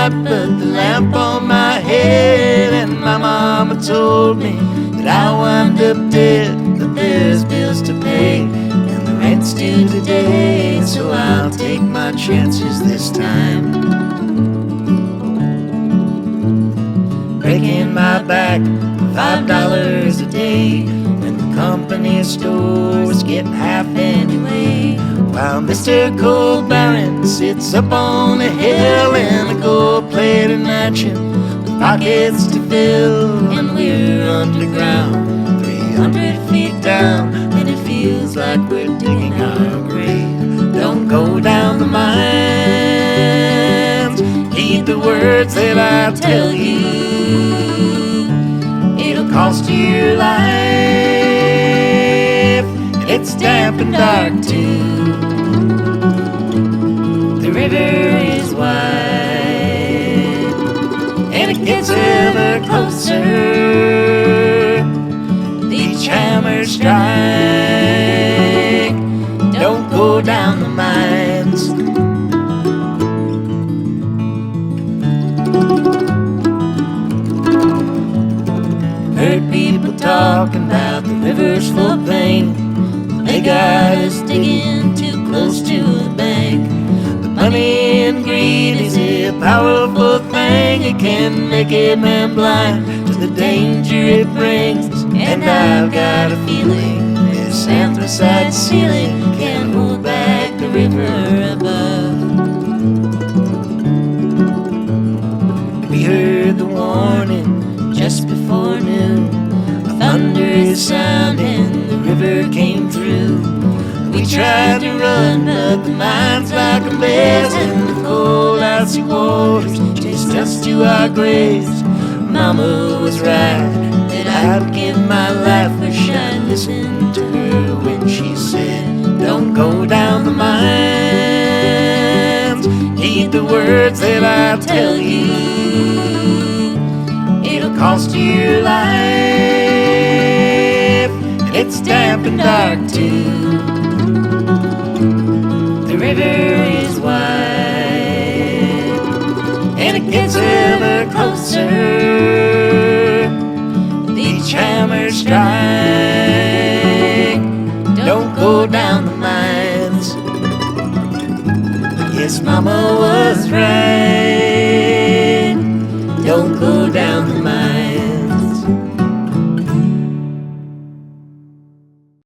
light but the lamp on my head. And my mama told me that I'll wind up dead, but there's bills to pay and the rent's due today. So I'll take my chances this time, breaking my back for $5 a day when the company stores get half anyway. While Mr. Cold Baron sits up on a hill in a gold-plated mansion with pockets to fill, and we're underground, 300 feet down, and it feels like we're digging our grave. Don't go down the mines, heed the words that I tell you. It'll cost you your life, and it's damp and dark too. The river is wide, and it gets ever closer. Each hammer strike, don't go down the mines. Heard people talking about the river's full of pain. They got us digging too close to the bank. But money and greed is a powerful thing. It can make a man blind to the danger it brings. And I've got a feeling this anthracite ceiling can't hold back the river above. We heard the warning just before noon. A thunder is sounding, the river came through. We tried to run, but the mind's like a bears, and the cold icy waters chased us to our graves. Mama was right that I'd give my life. Wish I'd listened to her when she said, don't go down the mines, heed the words that I tell you. It'll cost you your life, and it's damp and dark too. The river is wide, and it gets ever closer. Each hammer strike, don't go down the mines. Yes, Mama was right, don't go down the mines.